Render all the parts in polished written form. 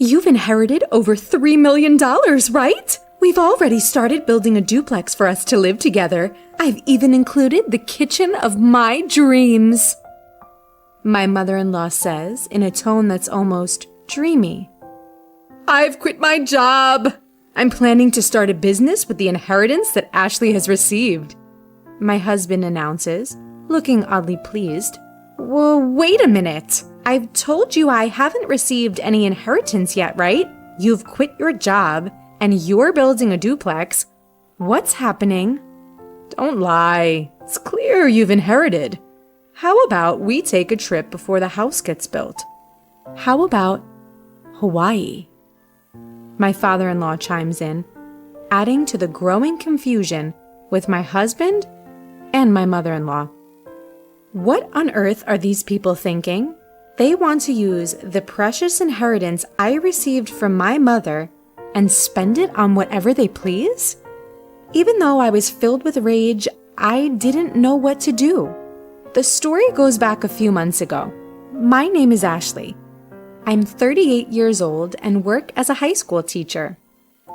You've inherited over $3 million, right? We've already started building a duplex for us to live together. I've even included the kitchen of my dreams. My mother-in-law says in a tone that's almost dreamy. I've quit my job. I'm planning to start a business with the inheritance that Ashley has received. My husband announces, looking oddly pleased. Well, wait a minute. I've told you I haven't received any inheritance yet, right? You've quit your job and you're building a duplex. What's happening? Don't lie. It's clear you've inherited. How about we take a trip before the house gets built? How about Hawaii? My father-in-law chimes in, adding to the growing confusion with my husband and my mother-in-law. What on earth are these people thinking? They want to use the precious inheritance I received from my mother and spend it on whatever they please? Even though I was filled with rage, I didn't know what to do. The story goes back a few months ago. My name is Ashley. I'm 38 years old and work as a high school teacher.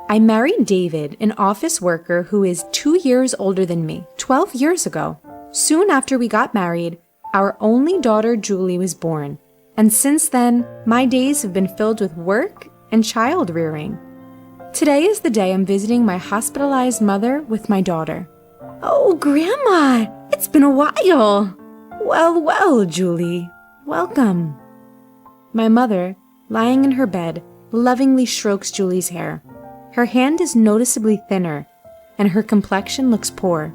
I married David, an office worker who is 2 years older than me, 12 years ago. Soon after we got married, our only daughter Julie was born. And since then, my days have been filled with work and child rearing. Today is the day I'm visiting my hospitalized mother with my daughter. Oh, Grandma, it's been a while. Well, Julie, welcome. My mother, lying in her bed, lovingly strokes Julie's hair. Her hand is noticeably thinner, and her complexion looks poor.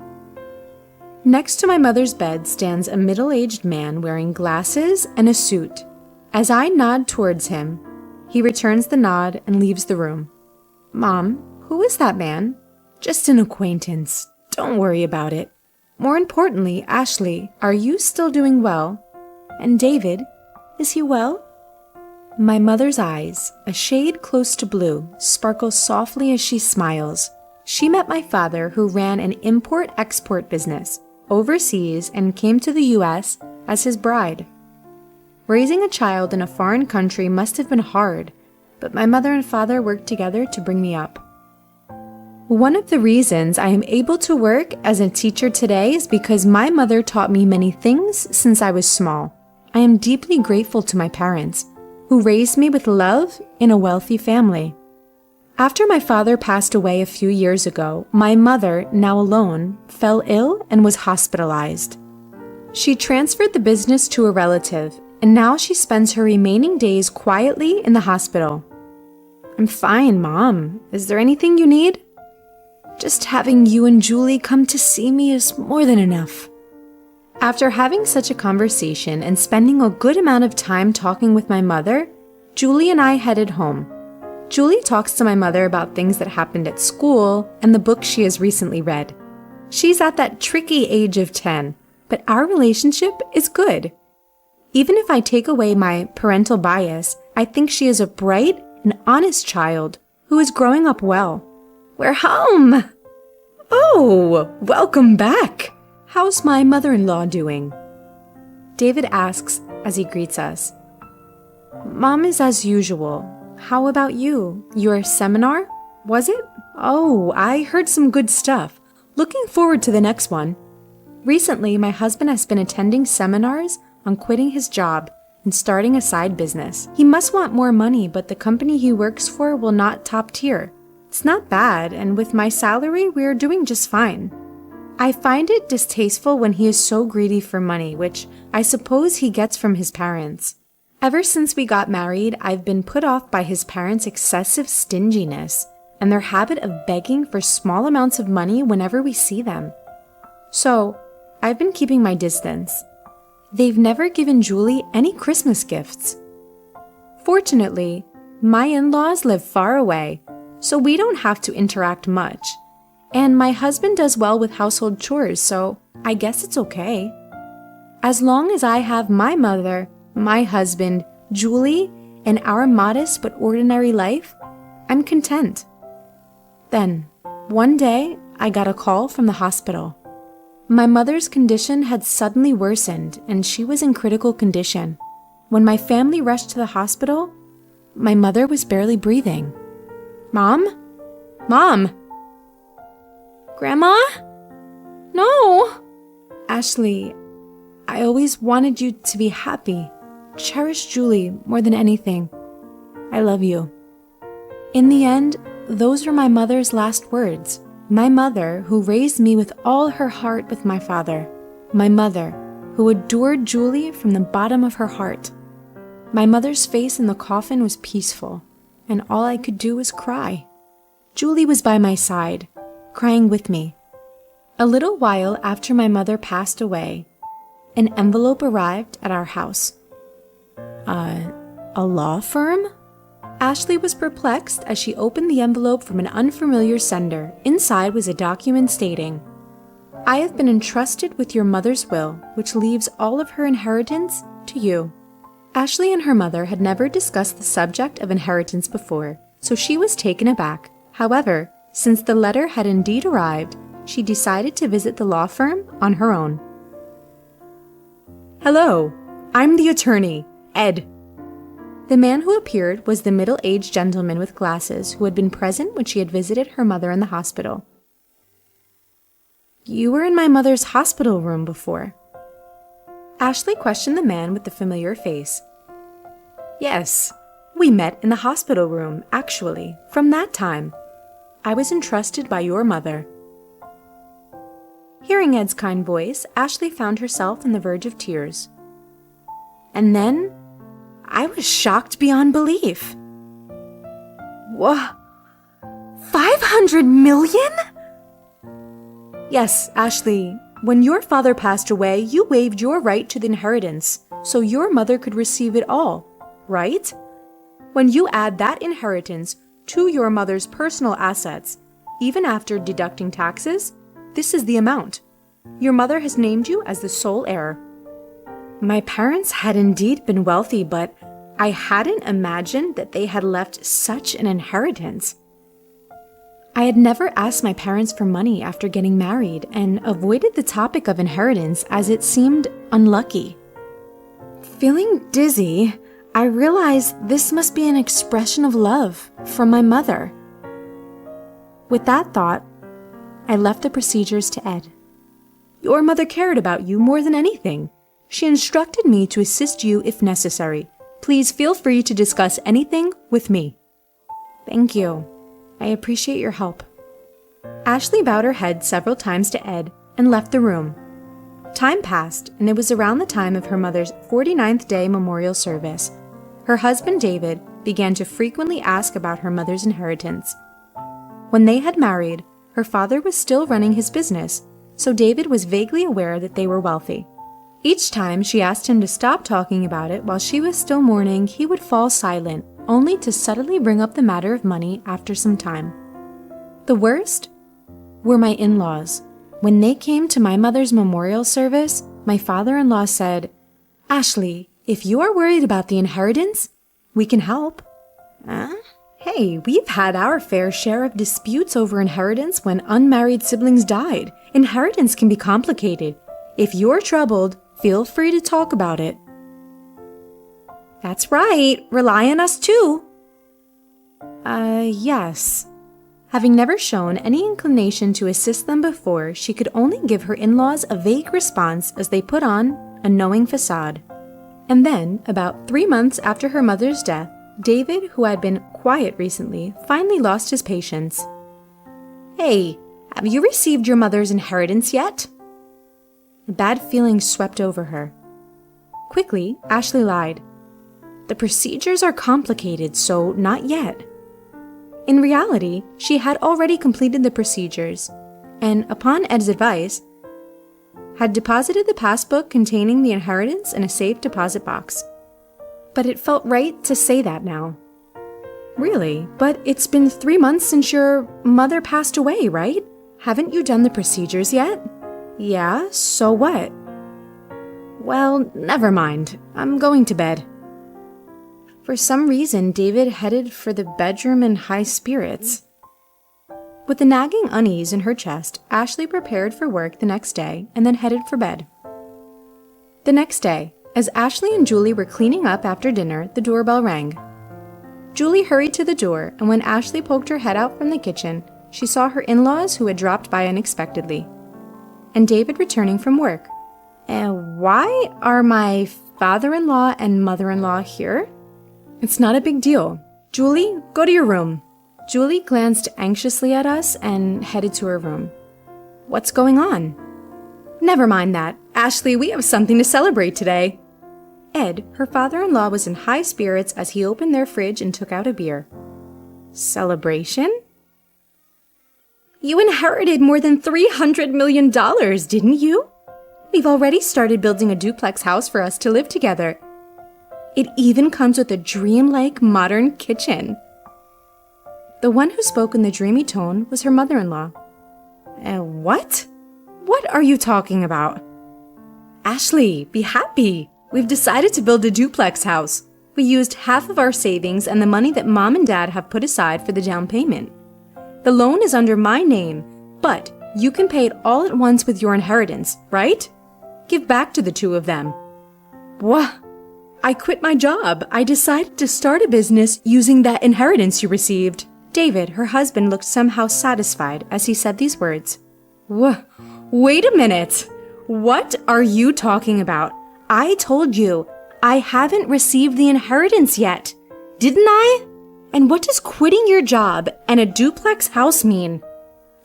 Next to my mother's bed stands a middle-aged man wearing glasses and a suit. As I nod towards him, he returns the nod and leaves the room. Mom, who is that man? Just an acquaintance. Don't worry about it. More importantly, Ashley, are you still doing well? And David, is he well? My mother's eyes, a shade close to blue, sparkle softly as she smiles. She met my father, who ran an import-export business overseas and came to the U.S. as his bride. Raising a child in a foreign country must have been hard, but my mother and father worked together to bring me up. One of the reasons I am able to work as a teacher today is because my mother taught me many things since I was small. I am deeply grateful to my parents, who raised me with love in a wealthy family. After my father passed away a few years ago, my mother, now alone, fell ill and was hospitalized. She transferred the business to a relative, and now she spends her remaining days quietly in the hospital. I'm fine, Mom. Is there anything you need? Just having you and Julie come to see me is more than enough. After having such a conversation and spending a good amount of time talking with my mother, Julie and I headed home. Julie talks to my mother about things that happened at school and the books she has recently read. She's at that tricky age of 10, but our relationship is good. Even if I take away my parental bias, I think she is a bright and honest child who is growing up well. We're home! Oh, welcome back! How's my mother-in-law doing? David asks as he greets us. Mom is as usual. How about you? Your seminar? Was it? Oh, I heard some good stuff. Looking forward to the next one. Recently, my husband has been attending seminars on quitting his job and starting a side business. He must want more money, but the company he works for will not top tier. It's not bad, and with my salary, we're doing just fine. I find it distasteful when he is so greedy for money, which I suppose he gets from his parents. Ever since we got married, I've been put off by his parents' excessive stinginess and their habit of begging for small amounts of money whenever we see them. So, I've been keeping my distance. They've never given Julie any Christmas gifts. Fortunately, my in-laws live far away, so we don't have to interact much. And my husband does well with household chores, so I guess it's okay. As long as I have my mother, my husband, Julie, and our modest but ordinary life, I'm content. Then, one day, I got a call from the hospital. My mother's condition had suddenly worsened, and she was in critical condition. When my family rushed to the hospital, my mother was barely breathing. Mom? Mom? Grandma? No! Ashley, I always wanted you to be happy. Cherish Julie more than anything. I love you. In the end, those were my mother's last words. My mother, who raised me with all her heart with my father. My mother, who adored Julie from the bottom of her heart. My mother's face in the coffin was peaceful, and all I could do was cry. Julie was by my side, crying with me. A little while after my mother passed away, an envelope arrived at our house. A law firm? Ashley was perplexed as she opened the envelope from an unfamiliar sender. Inside was a document stating, I have been entrusted with your mother's will, which leaves all of her inheritance to you. Ashley and her mother had never discussed the subject of inheritance before, so she was taken aback. However, since the letter had indeed arrived, she decided to visit the law firm on her own. Hello, I'm the attorney, Ed. The man who appeared was the middle-aged gentleman with glasses who had been present when she had visited her mother in the hospital. You were in my mother's hospital room before. Ashley questioned the man with the familiar face. Yes, we met in the hospital room, actually, from that time. I was entrusted by your mother. Hearing Ed's kind voice, Ashley found herself on the verge of tears. And then, I was shocked beyond belief. Whoa! 500 million? Yes, Ashley, when your father passed away, you waived your right to the inheritance, so your mother could receive it all, right? When you add that inheritance to your mother's personal assets, even after deducting taxes, this is the amount. Your mother has named you as the sole heir. My parents had indeed been wealthy, but I hadn't imagined that they had left such an inheritance. I had never asked my parents for money after getting married and avoided the topic of inheritance as it seemed unlucky. Feeling dizzy, I realized this must be an expression of love from my mother. With that thought, I left the procedures to Ed. Your mother cared about you more than anything. She instructed me to assist you if necessary. Please feel free to discuss anything with me. Thank you. I appreciate your help. Ashley bowed her head several times to Ed and left the room. Time passed, and it was around the time of her mother's 49th day memorial service. Her husband, David, began to frequently ask about her mother's inheritance. When they had married, her father was still running his business, so David was vaguely aware that they were wealthy. Each time she asked him to stop talking about it while she was still mourning, he would fall silent, only to suddenly bring up the matter of money after some time. The worst were my in-laws. When they came to my mother's memorial service, my father-in-law said, Ashley, if you are worried about the inheritance, we can help. Hey, we've had our fair share of disputes over inheritance when unmarried siblings died. Inheritance can be complicated. If you're troubled, feel free to talk about it. That's right. Rely on us too. Yes. Having never shown any inclination to assist them before, she could only give her in-laws a vague response as they put on a knowing facade. And then, about 3 months after her mother's death, David, who had been quiet recently, finally lost his patience. Hey, have you received your mother's inheritance yet? A bad feeling swept over her. Quickly, Ashley lied. The procedures are complicated, so not yet. In reality, she had already completed the procedures, and upon Ed's advice, had deposited the passbook containing the inheritance in a safe deposit box. But it felt right to say that now. Really? But it's been 3 months since your mother passed away, right? Haven't you done the procedures yet? Yeah, so what? Well, never mind. I'm going to bed. For some reason, David headed for the bedroom in high spirits. With the nagging unease in her chest, Ashley prepared for work the next day and then headed for bed. The next day, as Ashley and Julie were cleaning up after dinner, the doorbell rang. Julie hurried to the door, and when Ashley poked her head out from the kitchen, she saw her in-laws who had dropped by unexpectedly, and David returning from work. Why are my father-in-law and mother-in-law here? It's not a big deal. Julie, go to your room. Julie glanced anxiously at us and headed to her room. What's going on? Never mind that. Ashley, we have something to celebrate today. Ed, her father-in-law, was in high spirits as he opened their fridge and took out a beer. Celebration? You inherited more than $300 million, didn't you? We've already started building a duplex house for us to live together. It even comes with a dreamlike modern kitchen. The one who spoke in the dreamy tone was her mother-in-law. What? What are you talking about? Ashley, be happy. We've decided to build a duplex house. We used half of our savings and the money that Mom and Dad have put aside for the down payment. The loan is under my name, but you can pay it all at once with your inheritance, right? Give back to the two of them. What? I quit my job. I decided to start a business using that inheritance you received. David, her husband, looked somehow satisfied as he said these words. Wait a minute. What are you talking about? I told you, I haven't received the inheritance yet. Didn't I? And what does quitting your job and a duplex house mean?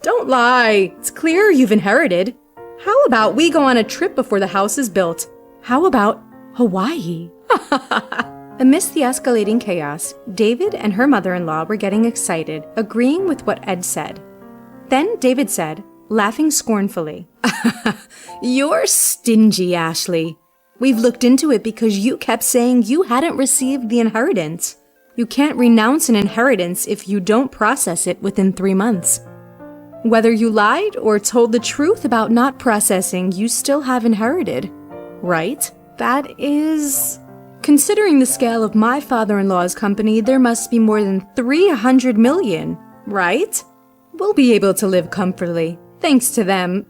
Don't lie. It's clear you've inherited. How about we go on a trip before the house is built? How about Hawaii? Amidst the escalating chaos, David and her mother-in-law were getting excited, agreeing with what Ed said. Then David said, laughing scornfully, You're stingy, Ashley. We've looked into it because you kept saying you hadn't received the inheritance. You can't renounce an inheritance if you don't process it within 3 months. Whether you lied or told the truth about not processing, you still have inherited, right? That is... Considering the scale of my father-in-law's company, there must be more than 300 million, right? We'll be able to live comfortably, thanks to them.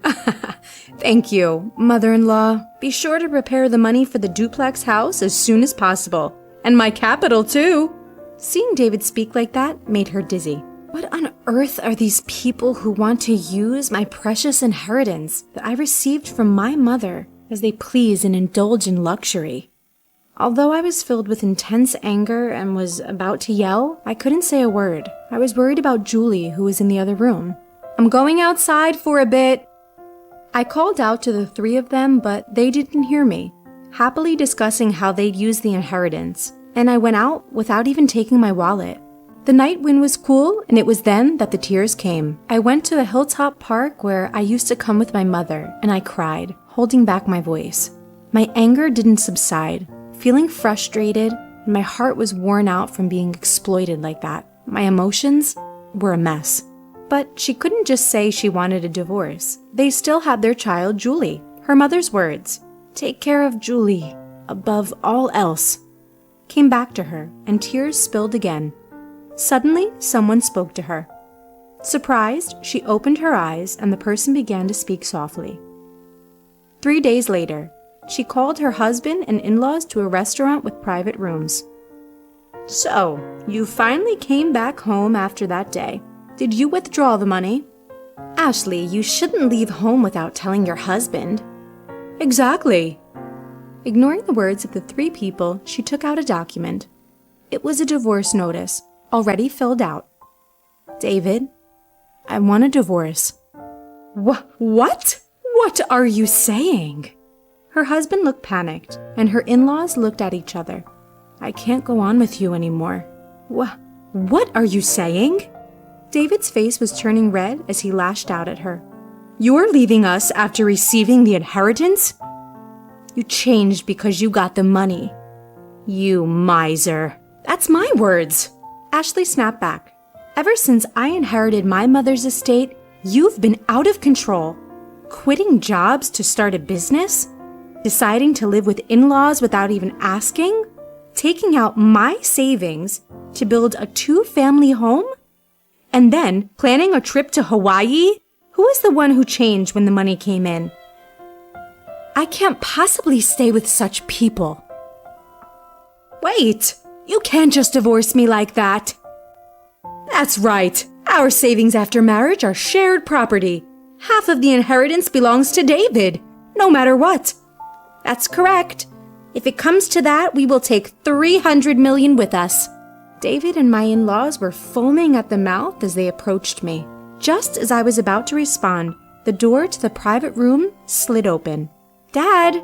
Thank you, mother-in-law. Be sure to prepare the money for the duplex house as soon as possible. And my capital, too. Seeing David speak like that made her dizzy. What on earth are these people who want to use my precious inheritance that I received from my mother as they please and indulge in luxury? Although I was filled with intense anger and was about to yell, I couldn't say a word. I was worried about Julie, who was in the other room. I'm going outside for a bit. I called out to the three of them, but they didn't hear me, happily discussing how they'd use the inheritance, and I went out without even taking my wallet. The night wind was cool, and it was then that the tears came. I went to the hilltop park where I used to come with my mother, and I cried, holding back my voice. My anger didn't subside. Feeling frustrated, my heart was worn out from being exploited like that. My emotions were a mess. But she couldn't just say she wanted a divorce. They still had their child, Julie. Her mother's words, "Take care of Julie, above all else," came back to her, and tears spilled again. Suddenly, someone spoke to her. Surprised, she opened her eyes, and the person began to speak softly. 3 days later, she called her husband and in-laws to a restaurant with private rooms. So, you finally came back home after that day. Did you withdraw the money? Ashley, you shouldn't leave home without telling your husband. Exactly. Ignoring the words of the three people, she took out a document. It was a divorce notice, already filled out. David, I want a divorce. What? What are you saying? Her husband looked panicked, and her in-laws looked at each other. I can't go on with you anymore. What are you saying? David's face was turning red as he lashed out at her. You're leaving us after receiving the inheritance? You changed because you got the money. You miser. That's my words. Ashley snapped back. Ever since I inherited my mother's estate, you've been out of control. Quitting jobs to start a business? Deciding to live with in-laws without even asking? Taking out my savings to build a 2-family home? And then planning a trip to Hawaii? Who is the one who changed when the money came in? I can't possibly stay with such people. Wait, You can't just divorce me like that. That's right. Our savings after marriage are shared property. Half of the inheritance belongs to David, no matter what. That's correct. If it comes to that, we will take $300 million with us. David and my in-laws were foaming at the mouth as they approached me. Just as I was about to respond, the door to the private room slid open. Dad,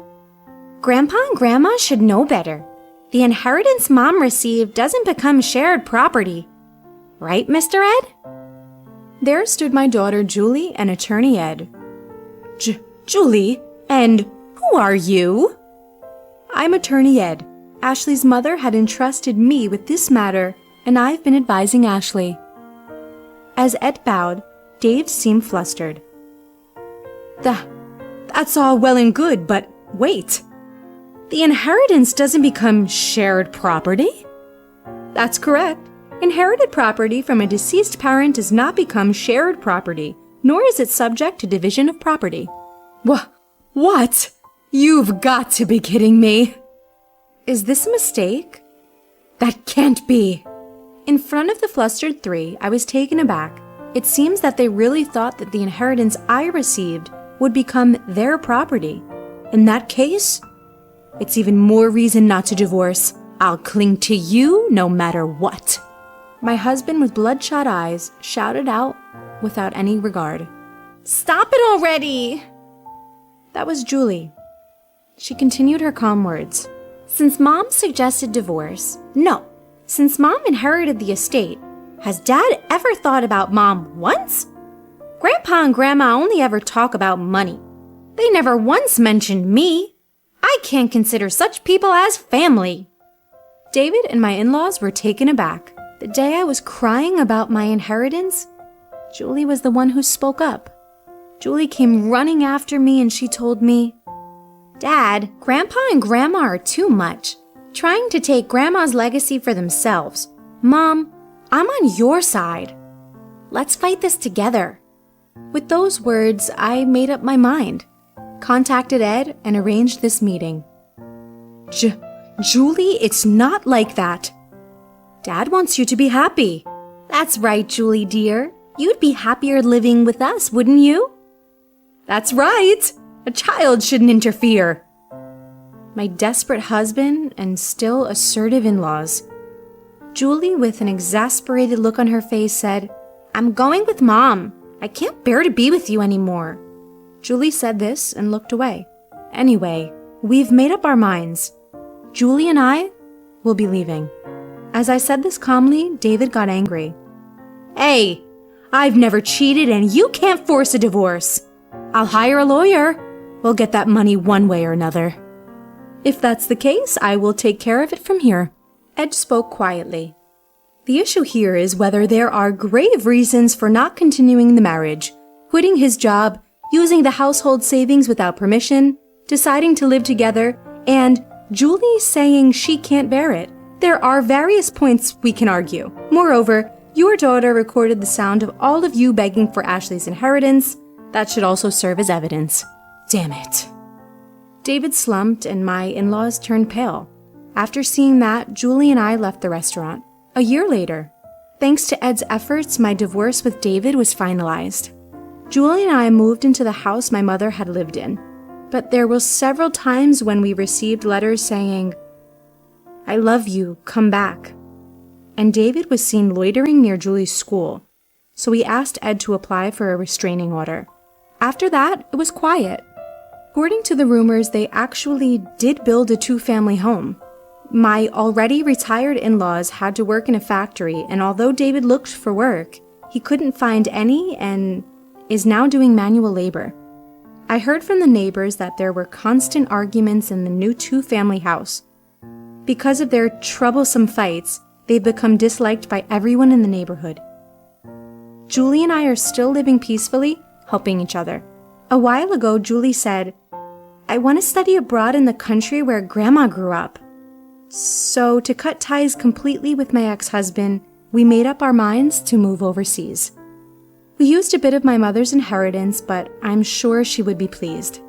Grandpa and Grandma should know better. The inheritance Mom received doesn't become shared property. Right, Mr. Ed? There stood my daughter Julie and attorney Ed. Julie? And who are you? I'm attorney Ed. Ashley's mother had entrusted me with this matter, and I've been advising Ashley. As Ed bowed, Dave seemed flustered. That's all well and good, but wait. The inheritance doesn't become shared property? That's correct. Inherited property from a deceased parent does not become shared property, nor is it subject to division of property. What? You've got to be kidding me. Is this a mistake? That can't be. In front of the flustered three, I was taken aback. It seems that they really thought that the inheritance I received would become their property. In that case, it's even more reason not to divorce. I'll cling to you no matter what. My husband with bloodshot eyes shouted out without any regard. Stop it already! That was Julie. She continued her calm words. Since Mom suggested divorce, no. Since Mom inherited the estate, has Dad ever thought about Mom once? Grandpa and Grandma only ever talk about money. They never once mentioned me. I can't consider such people as family. David and my in-laws were taken aback. The day I was crying about my inheritance, Julie was the one who spoke up. Julie came running after me and she told me, Dad, Grandpa and Grandma are too much, trying to take Grandma's legacy for themselves. Mom, I'm on your side. Let's fight this together. With those words, I made up my mind, contacted Ed, and arranged this meeting. Julie, it's not like that. Dad wants you to be happy. That's right, Julie dear. You'd be happier living with us, wouldn't you? That's right. A child shouldn't interfere. My desperate husband and still assertive in-laws. Julie, with an exasperated look on her face, said, I'm going with Mom. I can't bear to be with you anymore. Julie said this and looked away. Anyway, we've made up our minds. Julie and I will be leaving. As I said this calmly, David got angry. Hey, I've never cheated and you can't force a divorce. I'll hire a lawyer. We'll get that money one way or another. If that's the case, I will take care of it from here. Ed spoke quietly. The issue here is whether there are grave reasons for not continuing the marriage, quitting his job, using the household savings without permission, deciding to live together, and Julie saying she can't bear it. There are various points we can argue. Moreover, your daughter recorded the sound of all of you begging for Ashley's inheritance. That should also serve as evidence. Damn it. David slumped and my in-laws turned pale. After seeing that, Julie and I left the restaurant. A year later, thanks to Ed's efforts, my divorce with David was finalized. Julie and I moved into the house my mother had lived in, but there were several times when we received letters saying, I love you, come back. And David was seen loitering near Julie's school, so we asked Ed to apply for a restraining order. After that, it was quiet. According to the rumors, they actually did build a two-family home. My already retired in-laws had to work in a factory, and although David looked for work, he couldn't find any and is now doing manual labor. I heard from the neighbors that there were constant arguments in the new two-family house. Because of their troublesome fights, they've become disliked by everyone in the neighborhood. Julie and I are still living peacefully, helping each other. A while ago, Julie said, I want to study abroad in the country where Grandma grew up. So, to cut ties completely with my ex-husband, we made up our minds to move overseas. We used a bit of my mother's inheritance, but I'm sure she would be pleased.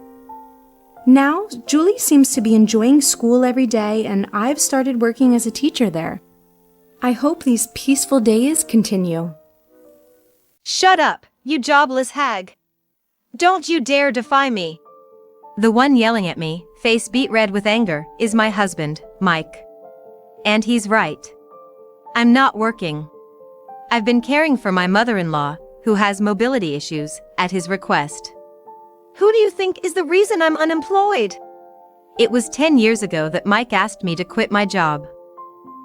Now, Julie seems to be enjoying school every day, and I've started working as a teacher there. I hope these peaceful days continue. Shut up, you jobless hag. Don't you dare defy me. The one yelling at me, face beet red with anger, is my husband, Mike. And he's right. I'm not working. I've been caring for my mother-in-law, who has mobility issues, at his request. Who do you think is the reason I'm unemployed? It was 10 years ago that Mike asked me to quit my job.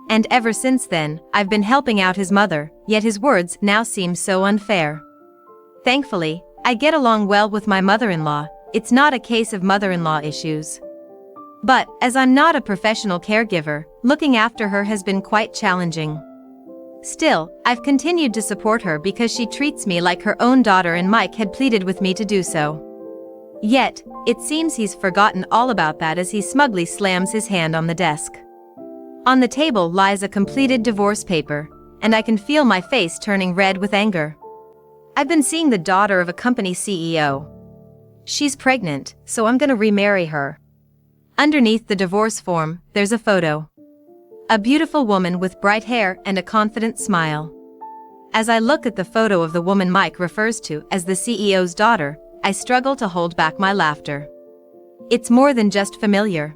And ever since then, I've been helping out his mother, yet his words now seem so unfair. Thankfully, I get along well with my mother-in-law. It's not a case of mother-in-law issues. But, as I'm not a professional caregiver, looking after her has been quite challenging. Still, I've continued to support her because she treats me like her own daughter, and Mike had pleaded with me to do so. Yet, it seems he's forgotten all about that as he smugly slams his hand on the desk. On the table lies a completed divorce paper, and I can feel my face turning red with anger. I've been seeing the daughter of a company CEO. She's pregnant, so I'm gonna remarry her. Underneath the divorce form, there's a photo. A beautiful woman with bright hair and a confident smile. As I look at the photo of the woman Mike refers to as the CEO's daughter, I struggle to hold back my laughter. It's more than just familiar.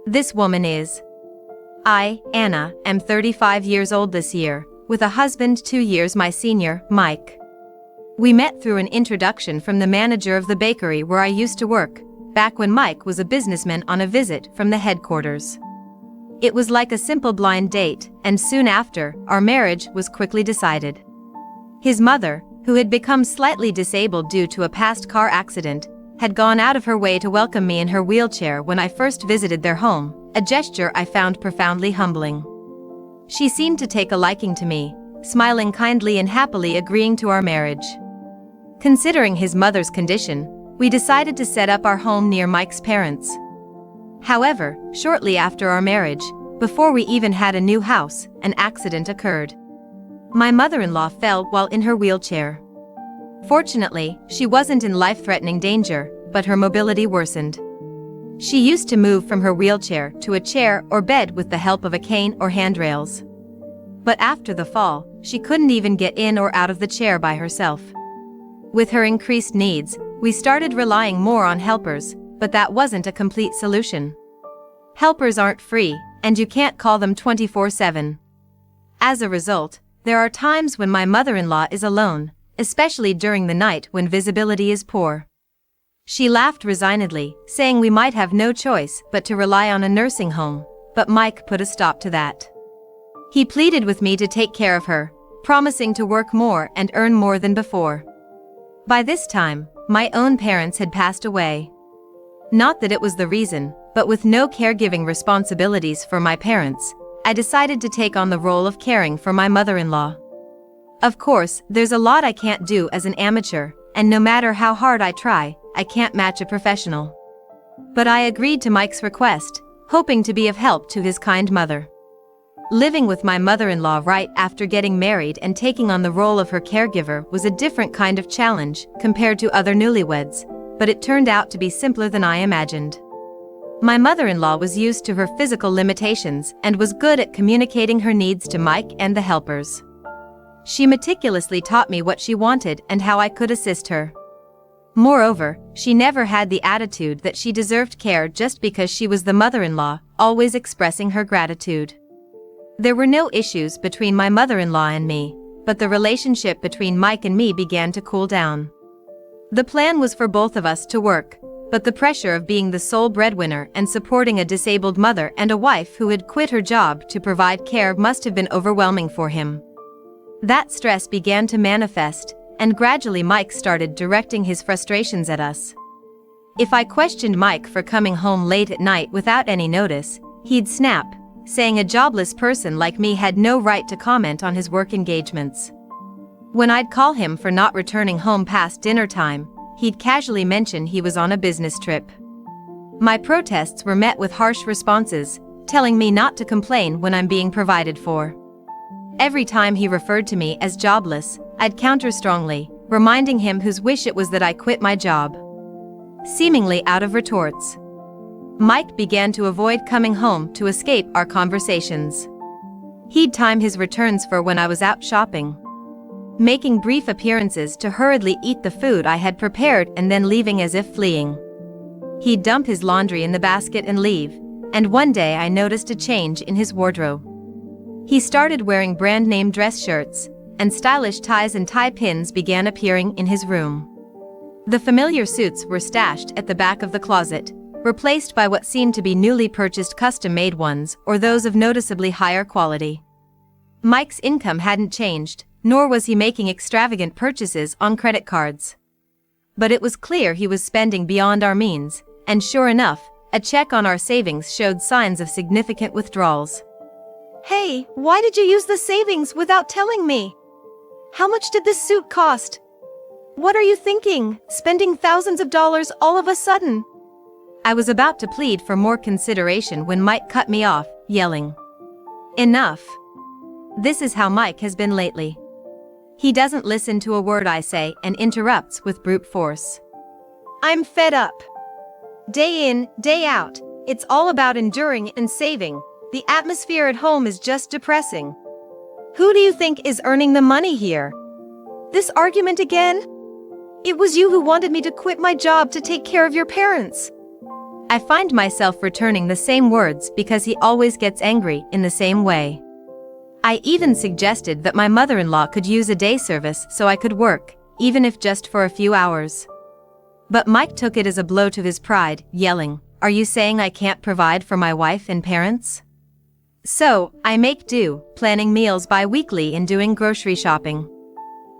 This woman is. I, Anna, am 35 years old this year, with a husband 2 years my senior, Mike. We met through an introduction from the manager of the bakery where I used to work, back when Mike was a businessman on a visit from the headquarters. It was like a simple blind date, and soon after, our marriage was quickly decided. His mother, who had become slightly disabled due to a past car accident, had gone out of her way to welcome me in her wheelchair when I first visited their home, a gesture I found profoundly humbling. She seemed to take a liking to me, smiling kindly and happily agreeing to our marriage. Considering his mother's condition, we decided to set up our home near Mike's parents. However, shortly after our marriage, before we even had a new house, an accident occurred. My mother-in-law fell while in her wheelchair. Fortunately, she wasn't in life-threatening danger, but her mobility worsened. She used to move from her wheelchair to a chair or bed with the help of a cane or handrails. But after the fall, she couldn't even get in or out of the chair by herself. With her increased needs, we started relying more on helpers, but that wasn't a complete solution. Helpers aren't free, and you can't call them 24/7. As a result, there are times when my mother-in-law is alone, especially during the night when visibility is poor. She laughed resignedly, saying we might have no choice but to rely on a nursing home, but Mike put a stop to that. He pleaded with me to take care of her, promising to work more and earn more than before. By this time, my own parents had passed away. Not that it was the reason, but with no caregiving responsibilities for my parents, I decided to take on the role of caring for my mother-in-law. Of course, there's a lot I can't do as an amateur, and no matter how hard I try, I can't match a professional. But I agreed to Mike's request, hoping to be of help to his kind mother. Living with my mother-in-law right after getting married and taking on the role of her caregiver was a different kind of challenge compared to other newlyweds, but it turned out to be simpler than I imagined. My mother-in-law was used to her physical limitations and was good at communicating her needs to Mike and the helpers. She meticulously taught me what she wanted and how I could assist her. Moreover, she never had the attitude that she deserved care just because she was the mother-in-law, always expressing her gratitude. There were no issues between my mother-in-law and me, but the relationship between Mike and me began to cool down. The plan was for both of us to work, but the pressure of being the sole breadwinner and supporting a disabled mother and a wife who had quit her job to provide care must have been overwhelming for him. That stress began to manifest, and gradually Mike started directing his frustrations at us. If I questioned Mike for coming home late at night without any notice, he'd snap, saying a jobless person like me had no right to comment on his work engagements. When I'd call him for not returning home past dinner time, he'd casually mention he was on a business trip. My protests were met with harsh responses, telling me not to complain when I'm being provided for. Every time he referred to me as jobless, I'd counter strongly, reminding him whose wish it was that I quit my job. seemingly out of retorts. Mike began to avoid coming home to escape our conversations. He'd time his returns for when I was out shopping, making brief appearances to hurriedly eat the food I had prepared and then leaving as if fleeing. He'd dump his laundry in the basket and leave, and one day I noticed a change in his wardrobe. He started wearing brand-name dress shirts, and stylish ties and tie pins began appearing in his room. The familiar suits were stashed at the back of the closet, replaced by what seemed to be newly purchased custom-made ones or those of noticeably higher quality. Mike's income hadn't changed, nor was he making extravagant purchases on credit cards. But it was clear he was spending beyond our means, and sure enough, a check on our savings showed signs of significant withdrawals. Hey, why did you use the savings without telling me? How much did this suit cost? What are you thinking, spending thousands of dollars all of a sudden? I was about to plead for more consideration when Mike cut me off, yelling, "Enough!" This is how Mike has been lately. He doesn't listen to a word I say and interrupts with brute force. I'm fed up. Day in, day out, it's all about enduring and saving. The atmosphere at home is just depressing. Who do you think is earning the money here? This argument again? It was you who wanted me to quit my job to take care of your parents. I find myself returning the same words because he always gets angry in the same way. I even suggested that my mother-in-law could use a day service so I could work, even if just for a few hours. But Mike took it as a blow to his pride, yelling, "Are you saying I can't provide for my wife and parents?" So, I make do, planning meals bi-weekly and doing grocery shopping.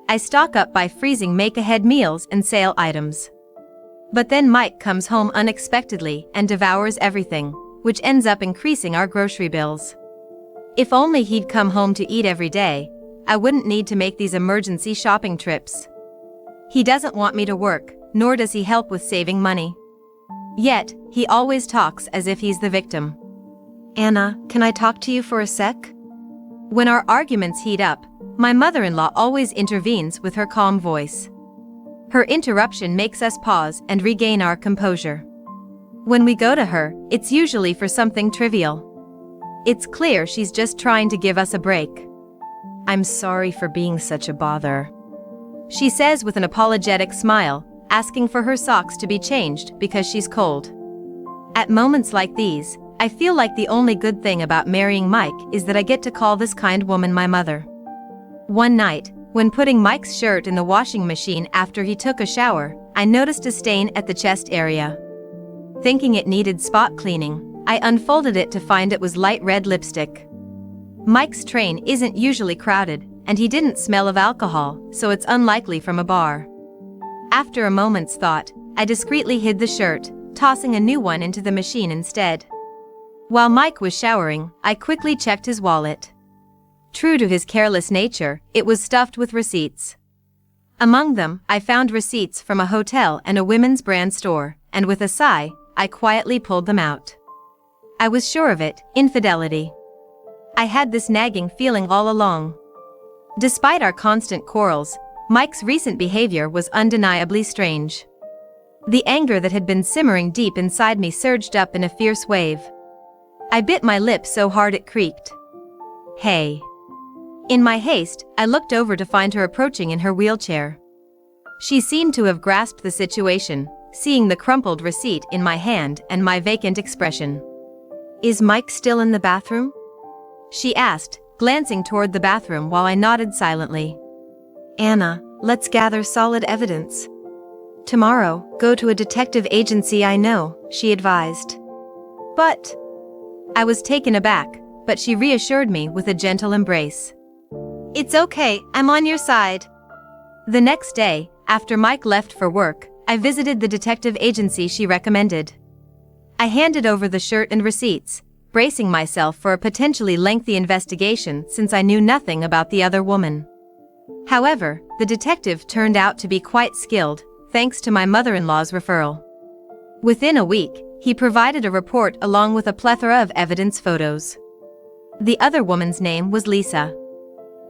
I stock up by freezing make-ahead meals and sale items. But then Mike comes home unexpectedly and devours everything, which ends up increasing our grocery bills. If only he'd come home to eat every day, I wouldn't need to make these emergency shopping trips. He doesn't want me to work, nor does he help with saving money. Yet, he always talks as if he's the victim. Anna, can I talk to you for a sec? When our arguments heat up, my mother-in-law always intervenes with her calm voice. Her interruption makes us pause and regain our composure. When we go to her, it's usually for something trivial. It's clear she's just trying to give us a break. "I'm sorry for being such a bother," she says with an apologetic smile, asking for her socks to be changed because she's cold. At moments like these, I feel like the only good thing about marrying Mike is that I get to call this kind woman my mother. One night, when putting Mike's shirt in the washing machine after he took a shower, I noticed a stain at the chest area. Thinking it needed spot cleaning, I unfolded it to find it was light red lipstick. Mike's train isn't usually crowded, and he didn't smell of alcohol, so it's unlikely from a bar. After a moment's thought, I discreetly hid the shirt, tossing a new one into the machine instead. While Mike was showering, I quickly checked his wallet. True to his careless nature, it was stuffed with receipts. Among them, I found receipts from a hotel and a women's brand store, and with a sigh, I quietly pulled them out. I was sure of it, infidelity. I had this nagging feeling all along. Despite our constant quarrels, Mike's recent behavior was undeniably strange. The anger that had been simmering deep inside me surged up in a fierce wave. I bit my lip so hard it creaked. "Hey." In my haste, I looked over to find her approaching in her wheelchair. She seemed to have grasped the situation, seeing the crumpled receipt in my hand and my vacant expression. "Is Mike still in the bathroom?" she asked, glancing toward the bathroom while I nodded silently. Anna, let's gather solid evidence. Tomorrow, go to a detective agency I know, she advised. But I was taken aback, but she reassured me with a gentle embrace. "It's okay, I'm on your side." The next day, after Mike left for work, I visited the detective agency she recommended. I handed over the shirt and receipts, bracing myself for a potentially lengthy investigation since I knew nothing about the other woman. However, the detective turned out to be quite skilled, thanks to my mother-in-law's referral. Within a week, he provided a report along with a plethora of evidence photos. The other woman's name was Lisa,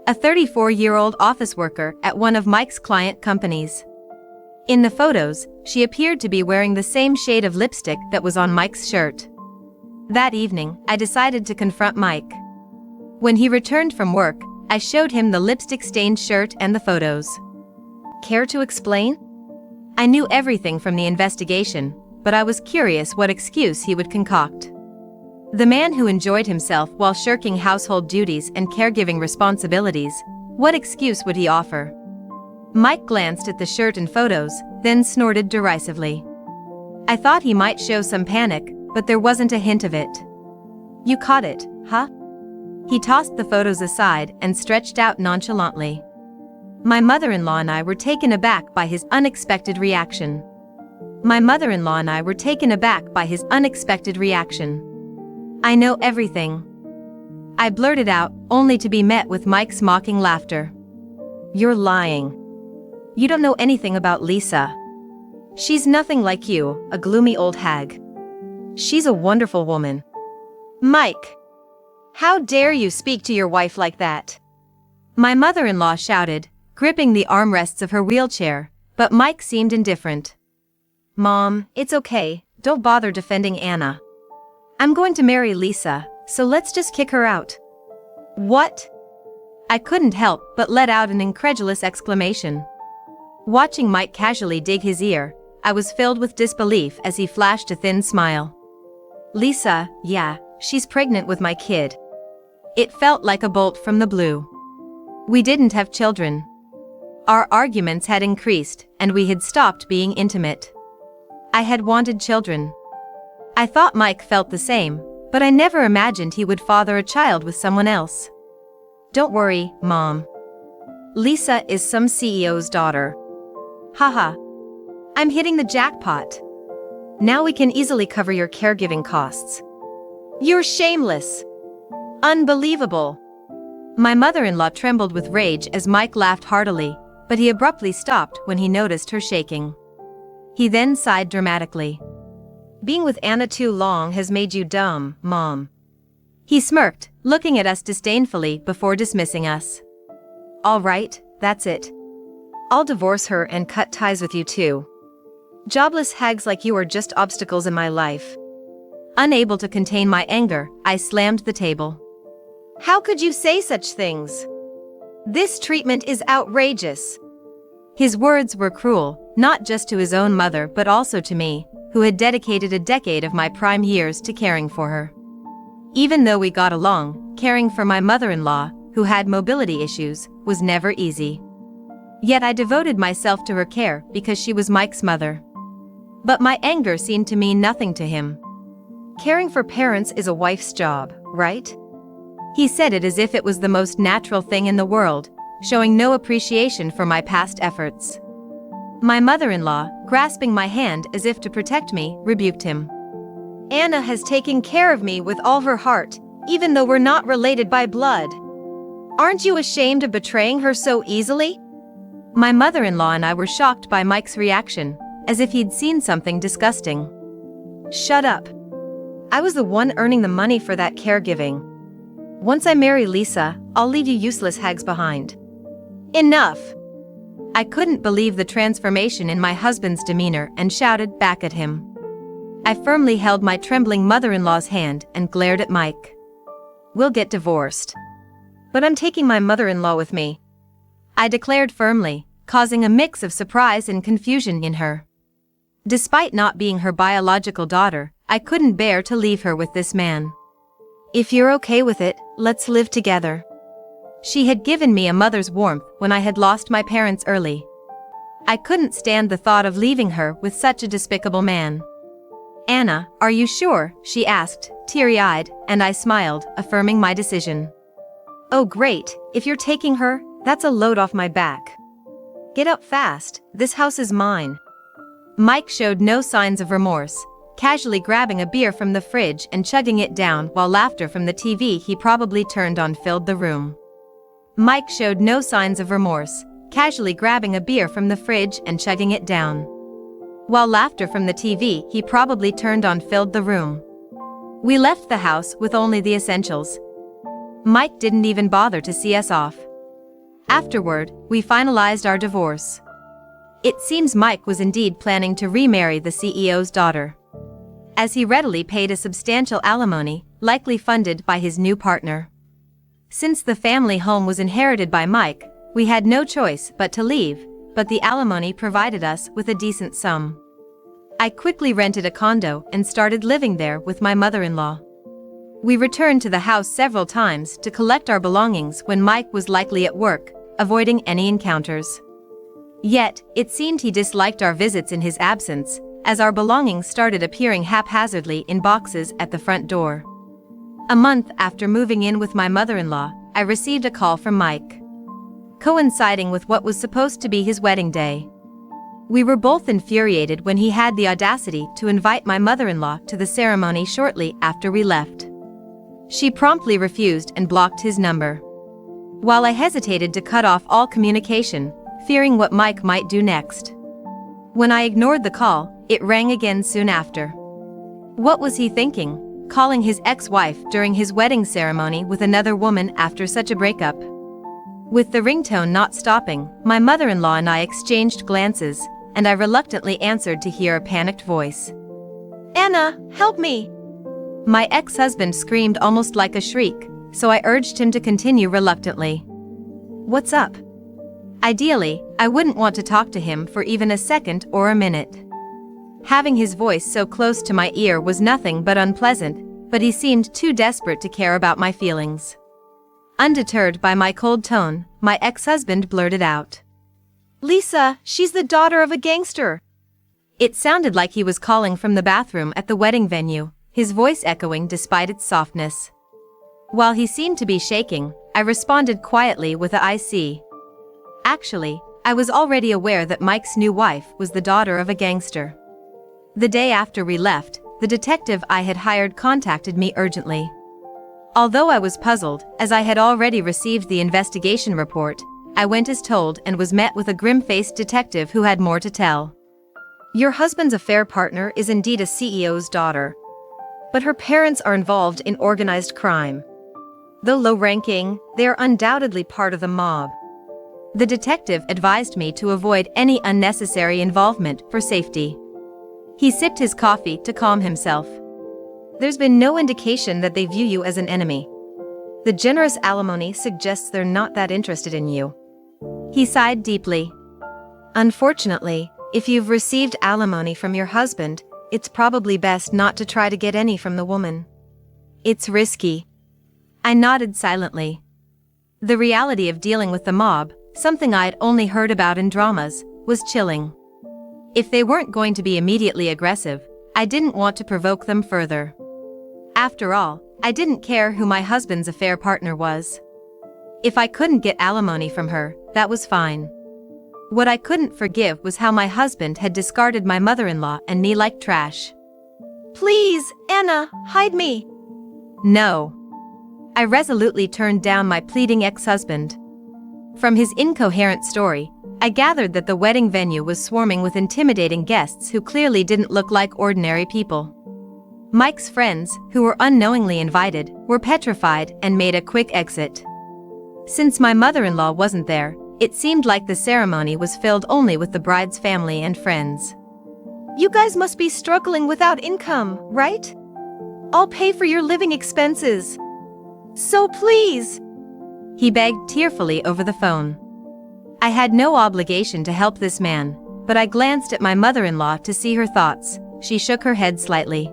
a 34-year-old office worker at one of Mike's client companies. In the photos, she appeared to be wearing the same shade of lipstick that was on Mike's shirt. That evening, I decided to confront Mike. When he returned from work, I showed him the lipstick-stained shirt and the photos. Care to explain? I knew everything from the investigation, but I was curious what excuse he would concoct. The man who enjoyed himself while shirking household duties and caregiving responsibilities, what excuse would he offer? Mike glanced at the shirt and photos, then snorted derisively. I thought he might show some panic, but there wasn't a hint of it. You caught it, huh? He tossed the photos aside and stretched out nonchalantly. My mother-in-law and I were taken aback by his unexpected reaction. I know everything. I blurted out, only to be met with Mike's mocking laughter. You're lying. You don't know anything about Lisa. She's nothing like you, a gloomy old hag. She's a wonderful woman. Mike! How dare you speak to your wife like that? My mother-in-law shouted, gripping the armrests of her wheelchair, but Mike seemed indifferent. Mom, it's okay, don't bother defending Anna. I'm going to marry Lisa, so let's just kick her out. What? I couldn't help but let out an incredulous exclamation. Watching Mike casually dig his ear, I was filled with disbelief as he flashed a thin smile. Lisa, yeah, she's pregnant with my kid. It felt like a bolt from the blue. We didn't have children. Our arguments had increased, and we had stopped being intimate. I had wanted children. I thought Mike felt the same, but I never imagined he would father a child with someone else. Don't worry, Mom. Lisa is some CEO's daughter. Haha. I'm hitting the jackpot. Now we can easily cover your caregiving costs. You're shameless. Unbelievable. My mother-in-law trembled with rage as Mike laughed heartily, but he abruptly stopped when he noticed her shaking. He then sighed dramatically. Being with Anna too long has made you dumb, Mom. He smirked, looking at us disdainfully before dismissing us. All right, that's it. I'll divorce her and cut ties with you too. Jobless hags like you are just obstacles in my life. Unable to contain my anger, I slammed the table. How could you say such things? This treatment is outrageous. His words were cruel, not just to his own mother but also to me, who had dedicated a decade of my prime years to caring for her. Even though we got along, caring for my mother-in-law, who had mobility issues, was never easy. Yet I devoted myself to her care because she was Mike's mother. But my anger seemed to mean nothing to him. Caring for parents is a wife's job, right? He said it as if it was the most natural thing in the world, showing no appreciation for my past efforts. My mother-in-law, grasping my hand as if to protect me, rebuked him. Anna has taken care of me with all her heart, even though we're not related by blood. Aren't you ashamed of betraying her so easily? My mother-in-law and I were shocked by Mike's reaction, as if he'd seen something disgusting. Shut up. I was the one earning the money for that caregiving. Once I marry Lisa, I'll leave you useless hags behind. Enough! I couldn't believe the transformation in my husband's demeanor and shouted back at him. I firmly held my trembling mother-in-law's hand and glared at Mike. We'll get divorced. But I'm taking my mother-in-law with me, I declared firmly, causing a mix of surprise and confusion in her. Despite not being her biological daughter, I couldn't bear to leave her with this man. If you're okay with it, let's live together. She had given me a mother's warmth when I had lost my parents early. I couldn't stand the thought of leaving her with such a despicable man. Anna, are you sure? She asked, teary-eyed, and I smiled, affirming my decision. Oh great, if you're taking her, that's a load off my back. Get up fast, this house is mine. Mike showed no signs of remorse, casually grabbing a beer from the fridge and chugging it down while laughter from the TV he probably turned on filled the room. Mike showed no signs of remorse, casually grabbing a beer from the fridge and chugging it down, while laughter from the TV he probably turned on filled the room. We left the house with only the essentials. Mike didn't even bother to see us off. Afterward, we finalized our divorce. It seems Mike was indeed planning to remarry the CEO's daughter, as he readily paid a substantial alimony, likely funded by his new partner. Since the family home was inherited by Mike, we had no choice but to leave, but the alimony provided us with a decent sum. I quickly rented a condo and started living there with my mother-in-law. We returned to the house several times to collect our belongings when Mike was likely at work, avoiding any encounters. Yet, it seemed he disliked our visits in his absence, as our belongings started appearing haphazardly in boxes at the front door. A month after moving in with my mother-in-law, I received a call from Mike, coinciding with what was supposed to be his wedding day. We were both infuriated when he had the audacity to invite my mother-in-law to the ceremony shortly after we left. She promptly refused and blocked his number, while I hesitated to cut off all communication, fearing what Mike might do next. When I ignored the call, it rang again soon after. What was he thinking, calling his ex-wife during his wedding ceremony with another woman after such a breakup? With the ringtone not stopping, my mother-in-law and I exchanged glances, and I reluctantly answered to hear a panicked voice. Anna, help me! My ex-husband screamed almost like a shriek, so I urged him to continue reluctantly. What's up? Ideally, I wouldn't want to talk to him for even a second or a minute. Having his voice so close to my ear was nothing but unpleasant, but he seemed too desperate to care about my feelings. Undeterred by my cold tone, my ex-husband blurted out, Lisa, she's the daughter of a gangster. It sounded like he was calling from the bathroom at the wedding venue, his voice echoing despite its softness. While he seemed to be shaking, I responded quietly with a "I see." Actually, I was already aware that Mike's new wife was the daughter of a gangster. The day after we left, the detective I had hired contacted me urgently. Although I was puzzled, as I had already received the investigation report, I went as told and was met with a grim-faced detective who had more to tell. Your husband's affair partner is indeed a CEO's daughter, but her parents are involved in organized crime. Though low-ranking, they are undoubtedly part of the mob. The detective advised me to avoid any unnecessary involvement for safety. He sipped his coffee to calm himself. There's been no indication that they view you as an enemy. The generous alimony suggests they're not that interested in you. He sighed deeply. Unfortunately, if you've received alimony from your husband, it's probably best not to try to get any from the woman. It's risky. I nodded silently. The reality of dealing with the mob, something I'd only heard about in dramas, was chilling. If they weren't going to be immediately aggressive, I didn't want to provoke them further. After all, I didn't care who my husband's affair partner was. If I couldn't get alimony from her, that was fine. What I couldn't forgive was how my husband had discarded my mother-in-law and me like trash. Please, Anna, hide me. No. I resolutely turned down my pleading ex-husband. From his incoherent story, I gathered that the wedding venue was swarming with intimidating guests who clearly didn't look like ordinary people. Mike's friends, who were unknowingly invited, were petrified and made a quick exit. Since my mother-in-law wasn't there, it seemed like the ceremony was filled only with the bride's family and friends. You guys must be struggling without income, right? I'll pay for your living expenses. So please. He begged tearfully over the phone. I had no obligation to help this man, but I glanced at my mother-in-law to see her thoughts. She shook her head slightly.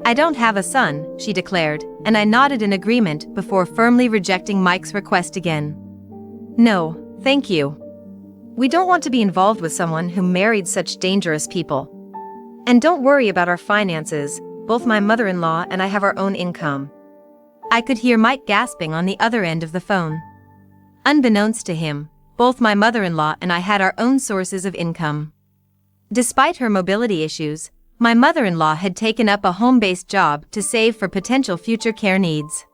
I don't have a son, she declared, and I nodded in agreement before firmly rejecting Mike's request again. No, thank you. We don't want to be involved with someone who married such dangerous people. And don't worry about our finances, both my mother-in-law and I have our own income. I could hear Mike gasping on the other end of the phone. Unbeknownst to him, both my mother-in-law and I had our own sources of income. Despite her mobility issues, my mother-in-law had taken up a home-based job to save for potential future care needs.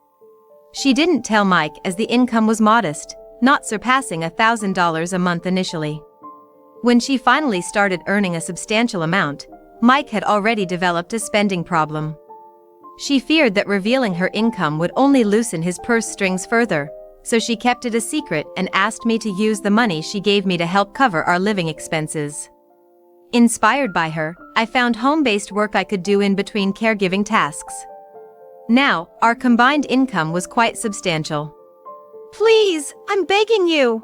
She didn't tell Mike as the income was modest, not surpassing $1,000 a month initially. When she finally started earning a substantial amount, Mike had already developed a spending problem. She feared that revealing her income would only loosen his purse strings further, so she kept it a secret and asked me to use the money she gave me to help cover our living expenses. Inspired by her, I found home-based work I could do in between caregiving tasks. Now, our combined income was quite substantial. Please, I'm begging you.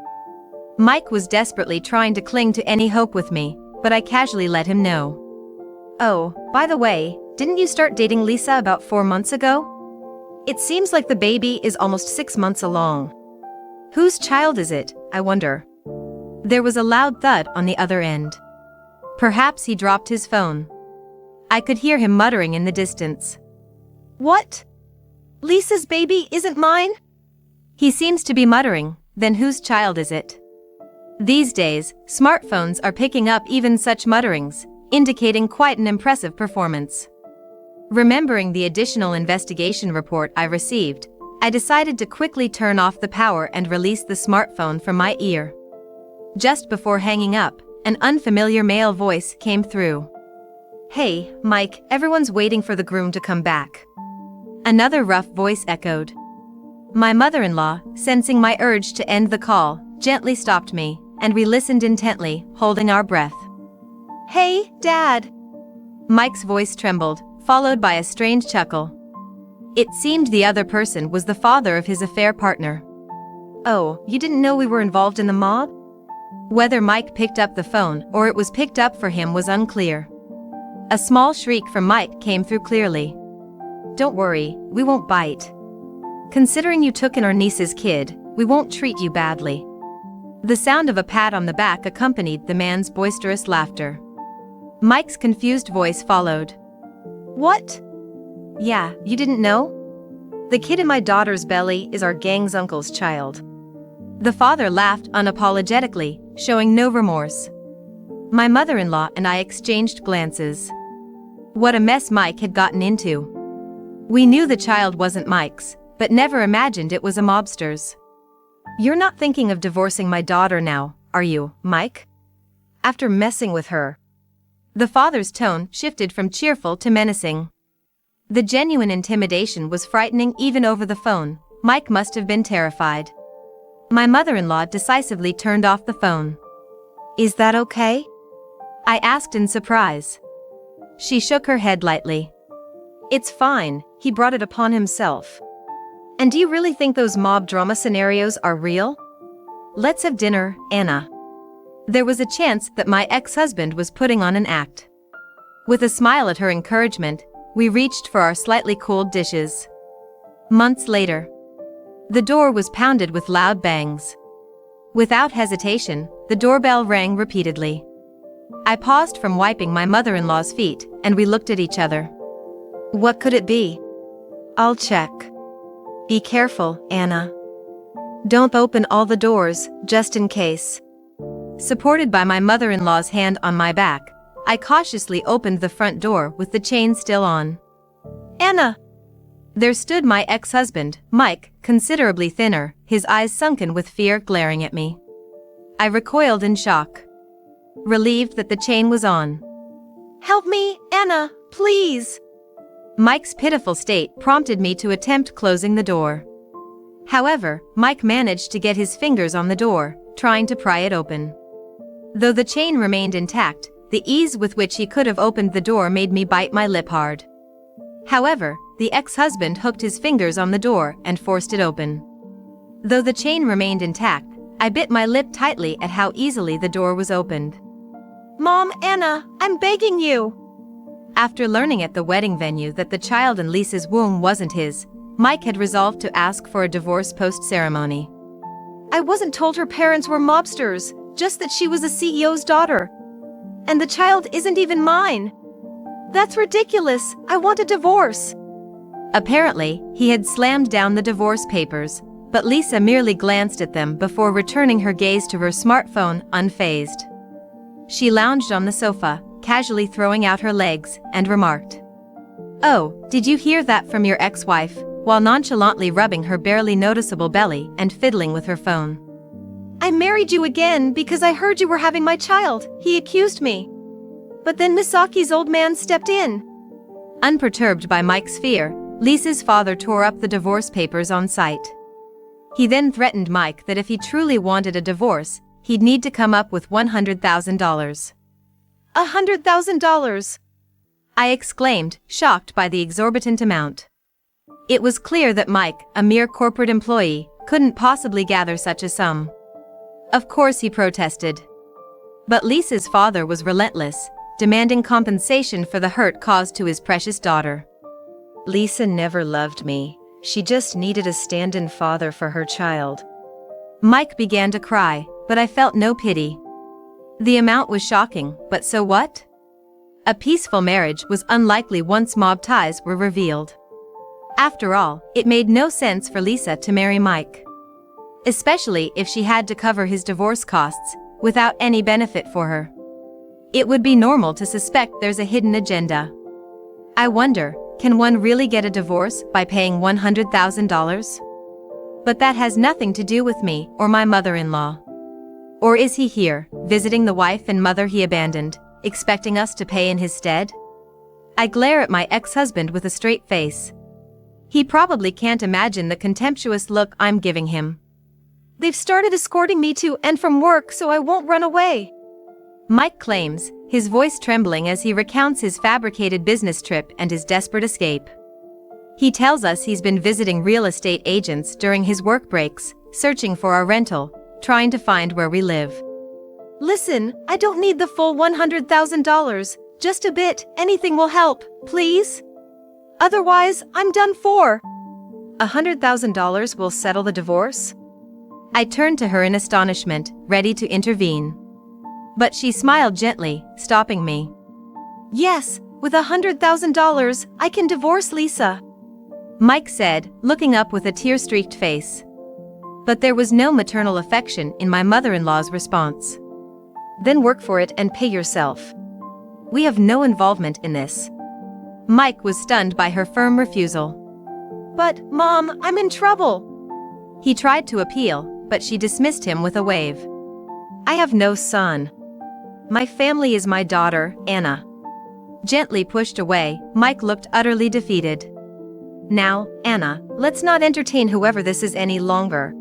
Mike was desperately trying to cling to any hope with me, but I casually let him know. Oh, by the way, didn't you start dating Lisa about 4 months ago? It seems like the baby is almost 6 months along. Whose child is it, I wonder? There was a loud thud on the other end. Perhaps he dropped his phone. I could hear him muttering in the distance. What? Lisa's baby isn't mine? He seems to be muttering, then whose child is it? These days, smartphones are picking up even such mutterings, indicating quite an impressive performance. Remembering the additional investigation report I received, I decided to quickly turn off the power and release the smartphone from my ear. Just before hanging up, an unfamiliar male voice came through. Hey, Mike, everyone's waiting for the groom to come back. Another rough voice echoed. My mother-in-law, sensing my urge to end the call, gently stopped me, and we listened intently, holding our breath. Hey, Dad. Mike's voice trembled, followed by a strange chuckle. It seemed the other person was the father of his affair partner. Oh, you didn't know we were involved in the mob? Whether Mike picked up the phone or it was picked up for him was unclear. A small shriek from Mike came through clearly. Don't worry, we won't bite. Considering you took in our niece's kid, we won't treat you badly. The sound of a pat on the back accompanied the man's boisterous laughter. Mike's confused voice followed. What? Yeah, you didn't know? The kid in my daughter's belly is our gang's uncle's child. The father laughed unapologetically, showing no remorse. My mother-in-law and I exchanged glances. What a mess Mike had gotten into. We knew the child wasn't Mike's, but never imagined it was a mobster's. You're not thinking of divorcing my daughter now, are you, Mike? After messing with her. The father's tone shifted from cheerful to menacing. The genuine intimidation was frightening even over the phone. Mike must have been terrified. My mother-in-law decisively turned off the phone. Is that okay? I asked in surprise. She shook her head lightly. It's fine, he brought it upon himself. And do you really think those mob drama scenarios are real? Let's have dinner, Anna. There was a chance that my ex-husband was putting on an act. With a smile at her encouragement, we reached for our slightly cooled dishes. Months later, the door was pounded with loud bangs. Without hesitation, the doorbell rang repeatedly. I paused from wiping my mother-in-law's feet, and we looked at each other. What could it be? I'll check. Be careful, Anna. Don't open all the doors, just in case. Supported by my mother-in-law's hand on my back, I cautiously opened the front door with the chain still on. Anna! There stood my ex-husband, Mike, considerably thinner, his eyes sunken with fear glaring at me. I recoiled in shock. Relieved that the chain was on. Help me, Anna, please! Mike's pitiful state prompted me to attempt closing the door. However, Mike managed to get his fingers on the door, trying to pry it open. Though the chain remained intact, the ease with which he could have opened the door made me bite my lip hard. However, the ex-husband hooked his fingers on the door and forced it open. Though the chain remained intact, I bit my lip tightly at how easily the door was opened. Mom, Anna, I'm begging you! After learning at the wedding venue that the child in Lisa's womb wasn't his, Mike had resolved to ask for a divorce post-ceremony. I wasn't told her parents were mobsters, just that she was a CEO's daughter. And the child isn't even mine. That's ridiculous, I want a divorce. Apparently, he had slammed down the divorce papers, but Lisa merely glanced at them before returning her gaze to her smartphone, unfazed. She lounged on the sofa, casually throwing out her legs, and remarked, "Oh, did you hear that from your ex-wife?" while nonchalantly rubbing her barely noticeable belly and fiddling with her phone. I married you again because I heard you were having my child, he accused me. But then Misaki's old man stepped in. Unperturbed by Mike's fear, Lisa's father tore up the divorce papers on sight. He then threatened Mike that if he truly wanted a divorce, he'd need to come up with $100,000. $100,000! I exclaimed, shocked by the exorbitant amount. It was clear that Mike, a mere corporate employee, couldn't possibly gather such a sum. Of course he protested. But Lisa's father was relentless, demanding compensation for the hurt caused to his precious daughter. Lisa never loved me. She just needed a stand-in father for her child. Mike began to cry, but I felt no pity. The amount was shocking, but so what? A peaceful marriage was unlikely once mob ties were revealed. After all, it made no sense for Lisa to marry Mike. Especially if she had to cover his divorce costs, without any benefit for her. It would be normal to suspect there's a hidden agenda. I wonder, can one really get a divorce by paying $100,000? But that has nothing to do with me or my mother-in-law. Or is he here, visiting the wife and mother he abandoned, expecting us to pay in his stead? I glare at my ex-husband with a straight face. He probably can't imagine the contemptuous look I'm giving him. They've started escorting me to and from work so I won't run away, Mike claims, his voice trembling as he recounts his fabricated business trip and his desperate escape. He tells us he's been visiting real estate agents during his work breaks, searching for our rental, trying to find where we live. Listen, I don't need the full $100,000, just a bit, anything will help, please? Otherwise, I'm done for. $100,000 will settle the divorce? I turned to her in astonishment, ready to intervene. But she smiled gently, stopping me. Yes, with $100,000, I can divorce Lisa, Mike said, looking up with a tear-streaked face. But there was no maternal affection in my mother-in-law's response. Then work for it and pay yourself. We have no involvement in this. Mike was stunned by her firm refusal. But, Mom, I'm in trouble. He tried to appeal, but she dismissed him with a wave. I have no son. My family is my daughter, Anna. Gently pushed away, Mike looked utterly defeated. Now, Anna, let's not entertain whoever this is any longer.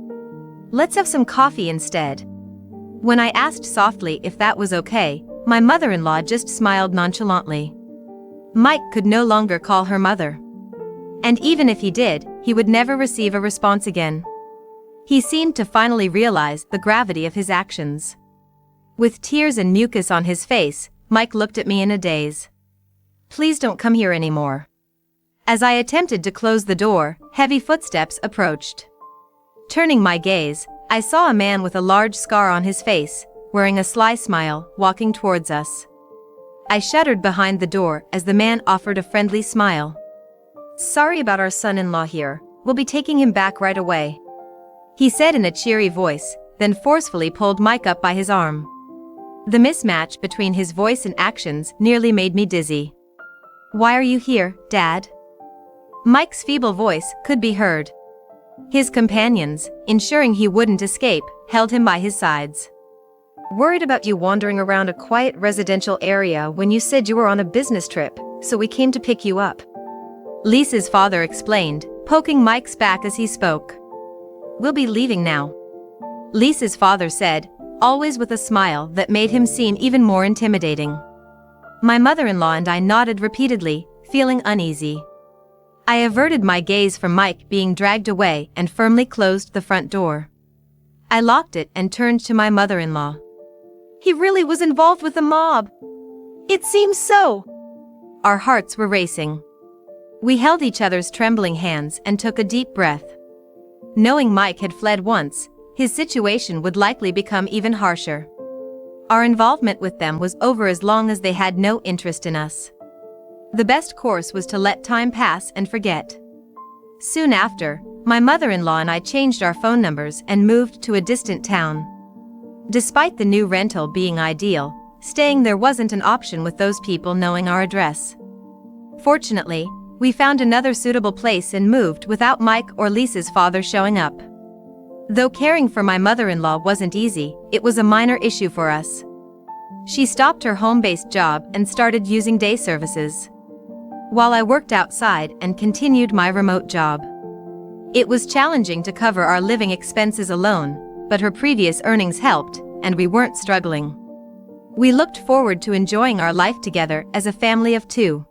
Let's have some coffee instead. When I asked softly if that was okay, my mother-in-law just smiled nonchalantly. Mike could no longer call her mother. And even if he did, he would never receive a response again. He seemed to finally realize the gravity of his actions. With tears and mucus on his face, Mike looked at me in a daze. Please don't come here anymore. As I attempted to close the door, heavy footsteps approached. Turning my gaze, I saw a man with a large scar on his face, wearing a sly smile, walking towards us. I shuddered behind the door as the man offered a friendly smile. Sorry about our son-in-law here, we'll be taking him back right away, he said in a cheery voice, then forcefully pulled Mike up by his arm. The mismatch between his voice and actions nearly made me dizzy. Why are you here, Dad? Mike's feeble voice could be heard. His companions, ensuring he wouldn't escape, held him by his sides. Worried about you wandering around a quiet residential area when you said you were on a business trip, so we came to pick you up, Lisa's father explained, poking Mike's back as he spoke. We'll be leaving now, Lisa's father said, always with a smile that made him seem even more intimidating. My mother-in-law and I nodded repeatedly, feeling uneasy. I averted my gaze from Mike being dragged away and firmly closed the front door. I locked it and turned to my mother-in-law. He really was involved with the mob. It seems so. Our hearts were racing. We held each other's trembling hands and took a deep breath. Knowing Mike had fled once, his situation would likely become even harsher. Our involvement with them was over as long as they had no interest in us. The best course was to let time pass and forget. Soon after, my mother-in-law and I changed our phone numbers and moved to a distant town. Despite the new rental being ideal, staying there wasn't an option with those people knowing our address. Fortunately, we found another suitable place and moved without Mike or Lisa's father showing up. Though caring for my mother-in-law wasn't easy, it was a minor issue for us. She stopped her home-based job and started using day services, while I worked outside and continued my remote job. It was challenging to cover our living expenses alone, but her previous earnings helped, and we weren't struggling. We looked forward to enjoying our life together as a family of two.